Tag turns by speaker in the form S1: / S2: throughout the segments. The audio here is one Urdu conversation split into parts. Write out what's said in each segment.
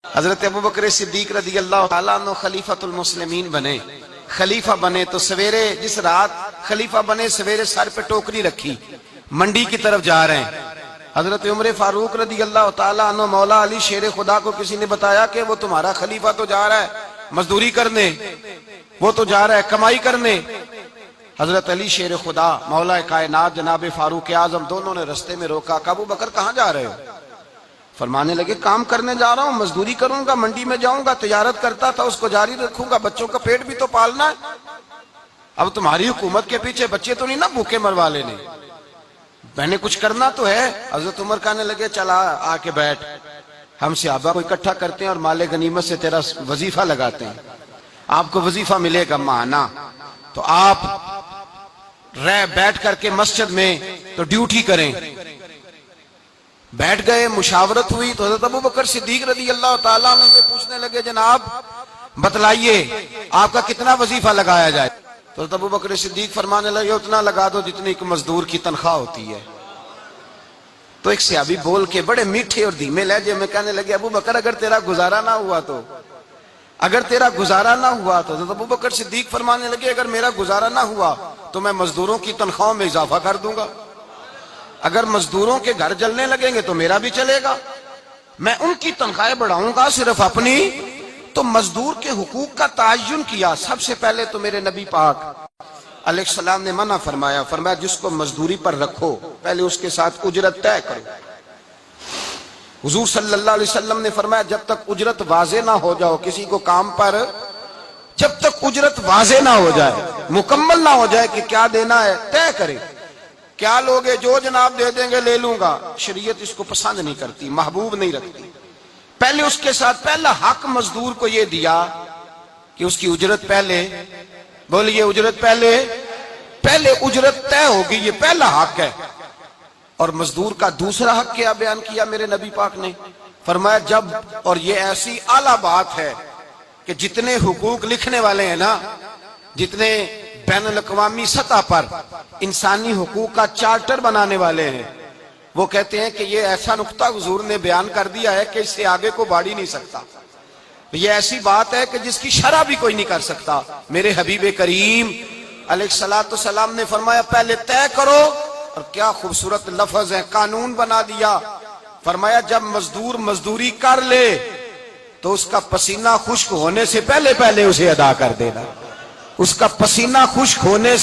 S1: حضرت ابوبکر صدیق رضی اللہ تعالیٰ عنہ خلیفۃ المسلمین بنے، خلیفہ بنے تو سویرے جس رات خلیفہ بنے سویرے سر پہ ٹوکری رکھی، منڈی کی طرف جا رہے ہیں۔ حضرت عمر فاروق رضی اللہ تعالیٰ عنہ مولا علی شیر خدا کو کسی نے بتایا کہ وہ تمہارا خلیفہ تو جا رہا ہے مزدوری کرنے، وہ تو جا رہا ہے کمائی کرنے۔ حضرت علی شیر خدا مولا کائنات جناب فاروق اعظم دونوں نے رستے میں روکا کہ ابو بکر کہاں جا رہے ہو؟ فرمانے لگے کام کرنے جا رہا ہوں، مزدوری کروں گا، منڈی میں جاؤں گا، تجارت کرتا تھا اس کو جاری رکھوں گا، بچوں کا پیٹ بھی تو پالنا ہے۔ اب تمہاری حکومت کے پیچھے بچے تو نہیں نا بھوکے مروا لینے، میں نے کچھ کرنا تو ہے۔ حضرت عمر کہنے لگے چلا آ کے بیٹھ، ہم صحابہ کو اکٹھا کرتے ہیں اور مال غنیمت سے تیرا وظیفہ لگاتے ہیں، آپ کو وظیفہ ملے گا ماہانہ، تو آپ بیٹھ کر کے مسجد میں تو ڈیوٹی کریں۔ بیٹھ گئے، مشاورت ہوئی تو حضرت ابوبکر صدیق رضی اللہ تعالیٰ عنہ سے پوچھنے لگے جناب بتلائیے آپ کا کتنا وظیفہ لگایا جائے؟ تو حضرت ابوبکر صدیق فرمانے لگے اتنا لگا دو جتنی ایک مزدور کی تنخواہ ہوتی ہے۔ تو ایک صحابی بول کے بڑے میٹھے اور دھیمے لہجے میں کہنے لگے ابو بکر اگر تیرا گزارا نہ ہوا تو، اگر تیرا گزارا نہ ہوا تو حضرت ابوبکر صدیق فرمانے لگے اگر میرا گزارا نہ ہوا تو میں مزدوروں کی تنخواہوں میں اضافہ کر دوں گا، اگر مزدوروں کے گھر جلنے لگیں گے تو میرا بھی چلے گا، میں ان کی تنخواہیں بڑھاؤں گا صرف اپنی۔ تو مزدور کے حقوق کا تعین کیا۔ سب سے پہلے تو میرے نبی پاک علیہ السلام نے منع فرمایا، فرمایا جس کو مزدوری پر رکھو پہلے اس کے ساتھ اجرت طے کرو۔ حضور صلی اللہ علیہ وسلم نے فرمایا جب تک اجرت واضح نہ ہو جاؤ کسی کو کام پر، جب تک اجرت واضح نہ ہو جائے، مکمل نہ ہو جائے کہ کیا دینا ہے، طے کرے۔ کیا لوگے جو جناب دے دیں گے لے لوں گا، شریعت اس کو پسند نہیں کرتی، محبوب نہیں رکھتی۔ پہلے اس کے ساتھ پہلا حق مزدور کو یہ دیا کہ اس کی اجرت پہلے، بولیے اجرت پہلے اجرت طے ہوگی، یہ پہلا حق ہے۔ اور مزدور کا دوسرا حق کیا بیان کیا میرے نبی پاک نے؟ فرمایا جب، اور یہ ایسی اعلیٰ بات ہے کہ جتنے حقوق لکھنے والے ہیں نا، جتنے بین الاقوامی سطح پر انسانی حقوق کا چارٹر بنانے والے ہیں، وہ کہتے ہیں کہ یہ ایسا نقطہ حضور نے بیان کر دیا ہے کہ اس سے آگے کو بڑھ ہی نہیں سکتا، یہ ایسی بات ہے کہ جس کی شرح بھی کوئی نہیں کر سکتا۔ میرے حبیب کریم علیہ السلام نے فرمایا پہلے طے کرو، اور کیا خوبصورت لفظ ہے، قانون بنا دیا۔ فرمایا جب مزدور مزدوری کر لے تو اس کا پسینہ خشک ہونے سے پہلے اسے ادا کر دینا، اس کا پسینہ خشک ہونے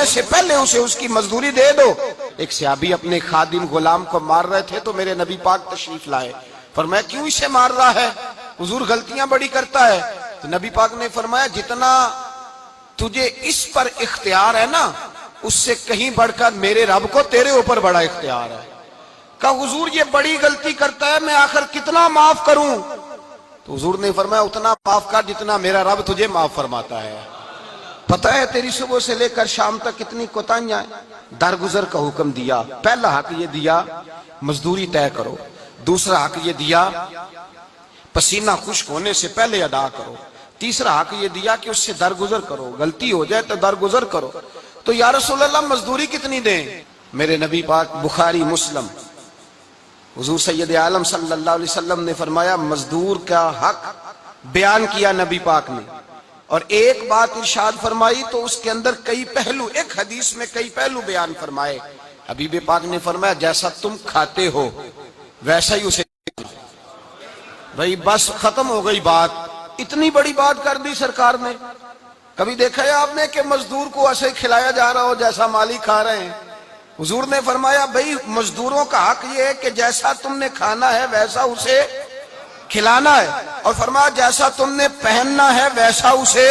S1: سے پہلے اسے اس کی مزدوری دے دو۔ ایک صحابی اپنے خادم غلام کو مار رہے تھے تو میرے نبی پاک تشریف لائے، فرمایا کیوں اسے مار رہا ہے؟ حضور غلطیاں بڑی کرتا ہے۔ تو نبی پاک نے فرمایا جتنا تجھے اس پر اختیار ہے نا اس سے کہیں بڑھ کر میرے رب کو تیرے اوپر بڑا اختیار ہے۔ کہا حضور یہ بڑی غلطی کرتا ہے، میں آخر کتنا معاف کروں؟ تو حضور نے فرمایا اتنا معاف کر جتنا میرا رب تجھے معاف فرماتا ہے۔ پتہ ہے تیری صبح سے لے کر شام تک کتنی کوتاہیاں ہیں، درگزر کا حکم دیا۔ پہلا حق یہ دیا مزدوری طے کرو، دوسرا حق یہ دیا پسینہ خشک ہونے سے پہلے ادا کرو، تیسرا حق یہ دیا کہ اس سے درگزر کرو، غلطی ہو جائے تو درگزر کرو۔ تو یا رسول اللہ مزدوری کتنی دیں؟ میرے نبی پاک بخاری مسلم حضور سید عالم صلی اللہ علیہ وسلم نے فرمایا مزدور کا حق بیان کیا نبی پاک نے، اور ایک بات ارشاد فرمائی تو اس کے اندر کئی پہلو، ایک حدیث میں کئی پہلو بیان فرمائے۔ حبیب پاک نے فرمایا جیسا تم کھاتے ہو ویسا ہی اسے، بھئی بس ختم ہو گئی بات۔ اتنی بڑی بات کر دی سرکار نے۔ کبھی دیکھا ہے آپ نے کہ مزدور کو ایسے کھلایا جا رہا ہو جیسا مالک کھا رہے ہیں؟ حضور نے فرمایا بھئی مزدوروں کا حق یہ ہے کہ جیسا تم نے کھانا ہے ویسا اسے کھلانا ہے، اور فرمایا جیسا تم نے پہننا ہے ویسا اسے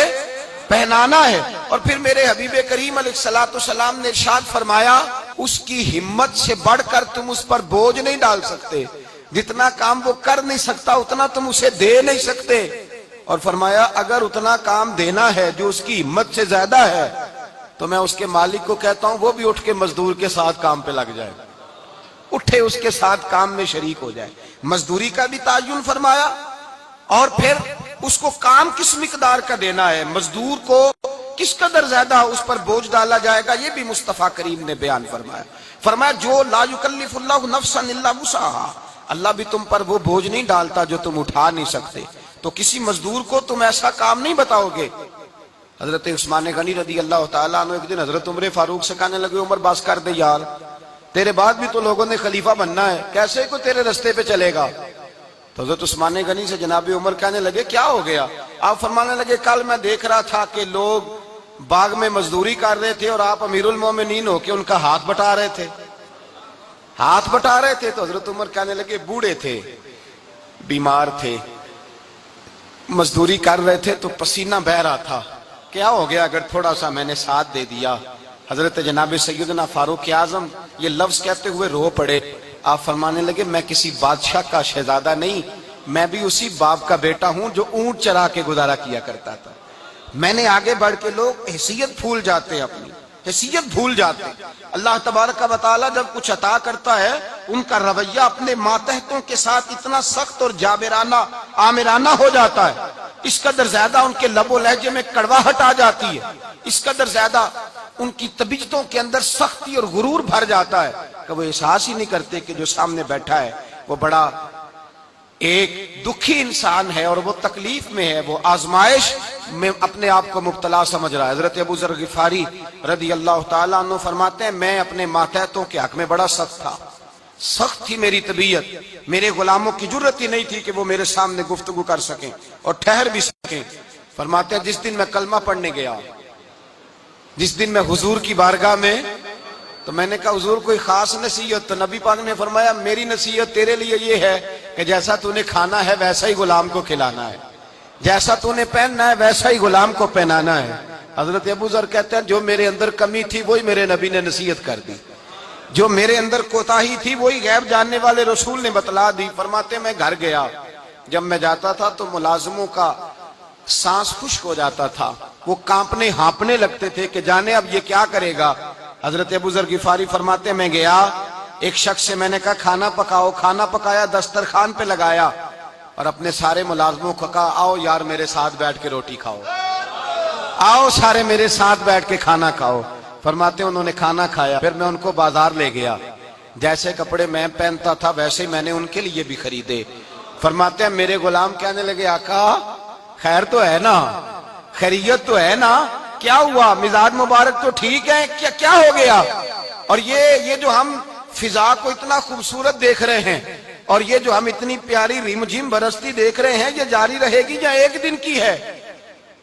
S1: پہنانا ہے۔ اور پھر میرے حبیب کریم علیہ السلام نے ارشاد فرمایا اس کی ہمت سے بڑھ کر تم اس پر بوجھ نہیں ڈال سکتے، جتنا کام وہ کر نہیں سکتا اتنا تم اسے دے نہیں سکتے۔ اور فرمایا اگر اتنا کام دینا ہے جو اس کی ہمت سے زیادہ ہے تو میں اس کے مالک کو کہتا ہوں وہ بھی اٹھ کے مزدور کے ساتھ کام پہ لگ جائے، اٹھے اس کے ساتھ کام میں شریک ہو جائے۔ مزدوری کا بھی تعین فرمایا، اور پھر اس کو کام کس مقدار کا دینا ہے، مزدور کو کس قدر زیادہ اس پر بوجھ ڈالا جائے گا، یہ بھی مصطفیٰ کریم نے بیان فرمایا۔ فرمایا جو لا یکلف اللہ نفسا الا وسعہا، اللہ بھی تم پر وہ بوجھ نہیں ڈالتا جو تم اٹھا نہیں سکتے، تو کسی مزدور کو تم ایسا کام نہیں بتاؤ گے۔ حضرت عثمان غنی رضی اللہ تعالیٰ عنہ ایک دن حضرت عمر فاروق سے کہنے لگے عمر بس کر دے یار، تیرے بعد بھی تو لوگوں نے خلیفہ بننا ہے، کیسے کوئی تیرے رستے پہ چلے گا؟ تو حضرت عثمان غنی سے جناب عمر کہنے لگے کیا ہو گیا؟ آپ فرمانے لگے کل میں دیکھ رہا تھا کہ لوگ باغ میں مزدوری کر رہے تھے اور آپ امیر المومنین ہو کے ان کا ہاتھ بٹا رہے تھے، ہاتھ بٹا رہے تھے۔ تو حضرت عمر کہنے لگے بوڑھے تھے، بیمار تھے، مزدوری کر رہے تھے تو پسینہ بہہ رہا تھا، کیا ہو گیا اگر تھوڑا سا میں نے ساتھ دے دیا؟ حضرت جناب سیدنا فاروق اعظم یہ لفظ کہتے ہوئے رو پڑے۔ آپ فرمانے لگے میں کسی بادشاہ کا شہزادہ نہیں، میں بھی اسی باپ کا بیٹا ہوں جو اونٹ چرا کے گزارا کیا کرتا تھا۔ میں نے آگے بڑھ کے لوگ حیثیت بھول جاتے ہیں، اپنی حیثیت بھول جاتے ہیں۔ اللہ تبارک و تعالیٰ جب کچھ عطا کرتا ہے ان کا رویہ اپنے ماتحتوں کے ساتھ اتنا سخت اور جابرانہ آمرانہ ہو جاتا ہے، اس قدر زیادہ ان کے لب و لہجے میں کڑواہٹ آ جاتی ہے، اس قدر زیادہ ان کی طبیعتوں کے اندر سختی اور غرور بھر جاتا ہے کہ وہ احساس ہی نہیں کرتے کہ جو سامنے بیٹھا ہے وہ بڑا ایک دکھی انسان ہے اور وہ تکلیف میں ہے، وہ آزمائش میں اپنے آپ کو مبتلا سمجھ رہا ہے۔ حضرت ابو ذر غفاری رضی اللہ تعالیٰ عنہ فرماتے ہیں میں اپنے ماتحتوں کے حق میں بڑا سخت تھا، سخت تھی میری طبیعت، میرے غلاموں کی جرت ہی نہیں تھی کہ وہ میرے سامنے گفتگو کر سکیں اور ٹھہر بھی سکیں۔ فرماتے ہیں جس دن میں کلمہ پڑھنے گیا، جس دن میں حضور کی بارگاہ میں، تو میں نے کہا حضور کوئی خاص نصیحت؟ تو نبی پاک نے فرمایا میری نصیحت تیرے لیے یہ ہے کہ جیسا تو نے کھانا ہے ویسا ہی غلام کو کھلانا ہے، جیسا تو نے پہننا ہے ویسا ہی غلام کو پہنانا ہے۔ حضرت ابو ذر کہتے ہیں جو میرے اندر کمی تھی وہی میرے نبی نے نصیحت کر دی، جو میرے اندر کوتاہی تھی وہی غیب جاننے والے رسول نے بتلا دی۔ فرماتے میں گھر گیا، جب میں جاتا تھا تو ملازموں کا سانس خشک ہو جاتا تھا، وہ کانپنے ہانپنے لگتے تھے کہ جانے اب یہ کیا کرے گا۔ حضرت ابو ذر غفاری فرماتے میں گیا، ایک شخص سے میں نے کہا کھانا پکاؤ، کھانا پکایا، دسترخوان پہ لگایا اور اپنے سارے ملازموں کو کہا آؤ یار میرے ساتھ بیٹھ کے روٹی کھاؤ، آؤ سارے میرے ساتھ بیٹھ کے کھانا کھاؤ۔ فرماتے انہوں نے کھانا کھایا، پھر میں ان کو بازار لے گیا، جیسے کپڑے میں پہنتا تھا ویسے ہی میں نے ان کے لیے بھی خریدے۔ فرماتے ہیں میرے غلام کہنے لگے آقا خیر تو ہے نا، خیریت تو ہے نا، کیا ہوا؟ مزاج مبارک تو ٹھیک ہے، کیا ہو گیا؟ اور یہ جو ہم فضا کو اتنا خوبصورت دیکھ رہے ہیں اور یہ جو ہم اتنی پیاری ریم جھیم برستی دیکھ رہے ہیں یہ جاری رہے گی یا ایک دن کی ہے؟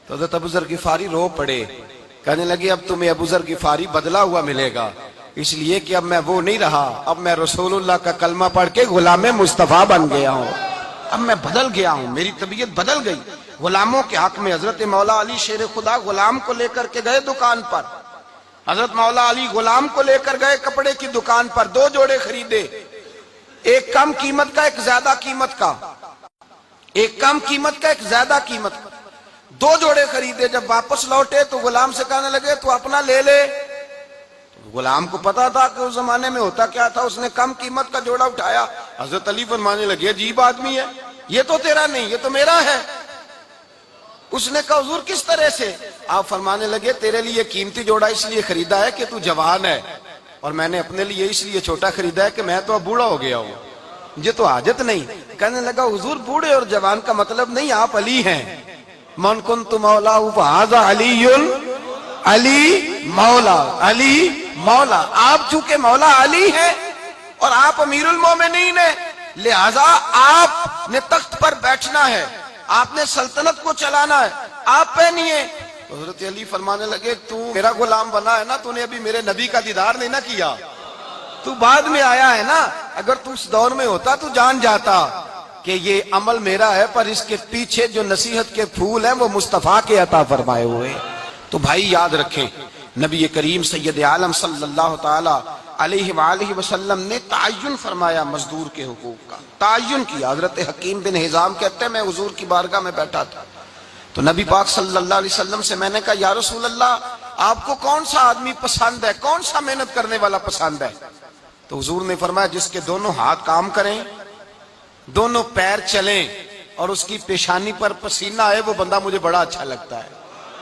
S1: تو حضرت ابو ذر غفاری رو پڑے، کہنے لگے اب تمہیں ابو ذر غفاری بدلا ہوا ملے گا، اس لیے کہ اب میں وہ نہیں رہا، اب میں رسول اللہ کا کلمہ پڑھ کے غلام مصطفیٰ بن گیا ہوں، اب میں بدل گیا ہوں، میری طبیعت بدل گئی۔ غلاموں کے حق میں حضرت مولا علی شیر خدا غلام کو لے کر کے گئے دکان پر، حضرت مولا علی غلام کو لے کر گئے کپڑے کی دکان پر، 2 جوڑے خریدے، ایک کم قیمت کا ایک زیادہ قیمت کا، ایک کم قیمت کا ایک زیادہ قیمت کا، 2 جوڑے خریدے۔ جب واپس لوٹے تو غلام سے کہنے لگے تو اپنا لے لے۔ غلام کو پتا تھا کہ اس زمانے میں ہوتا کیا تھا، اس نے کم قیمت کا جوڑا اٹھایا۔ حضرت علی فرمانے لگے عجیب آدمی ہے، یہ تو تیرا نہیں یہ تو میرا ہے۔ اس نے کہا حضور کس طرح سے؟ آپ فرمانے لگے تیرے لیے قیمتی جوڑا اس لیے خریدا ہے کہ تو جوان ہے، اور میں نے اپنے لیے اس لیے چھوٹا خریدا ہے کہ میں تو اب بوڑھا ہو گیا ہوں، مجھے تو حاجت نہیں۔ کہنے لگا حضور بوڑھے اور جوان کا مطلب نہیں، آپ علی ہیں، من کنت مولا فہذا علی علی مولا، علی مولا، آپ چونکہ مولا علی ہیں اور آپ امیر المومنین ہیں، لہذا آپ نے تخت پر بیٹھنا ہے، آپ نے سلطنت کو چلانا ہے، آپ پہنیے۔ حضرت علی فرمانے لگے تو میرا غلام بنا ہے نا، تو نے ابھی میرے نبی کا دیدار نہیں نہ کیا، تو بعد میں آیا ہے نا، اگر تو اس دور میں ہوتا تو جان جاتا کہ یہ عمل میرا ہے، پر اس کے پیچھے جو نصیحت کے پھول ہیں وہ مصطفیٰ کے عطا فرمائے ہوئے۔ تو بھائی یاد رکھیں نبی کریم سید عالم صلی اللہ تعالی علیہ وآلہ وسلم نے تعین فرمایا مزدور کے حقوق کا، تعین کیا۔ حضرت حکیم بن حزام کہتے ہیں میں حضور کی بارگاہ میں بیٹھا تھا تو نبی پاک صلی اللہ علیہ وسلم سے میں نے کہا یا رسول اللہ آپ کو کون سا آدمی پسند ہے، کون سا محنت کرنے والا پسند ہے؟ تو حضور نے فرمایا جس کے دونوں ہاتھ کام کریں، دونوں پیر چلیں اور اس کی پیشانی پر پسینہ آئے، وہ بندہ مجھے بڑا اچھا لگتا ہے۔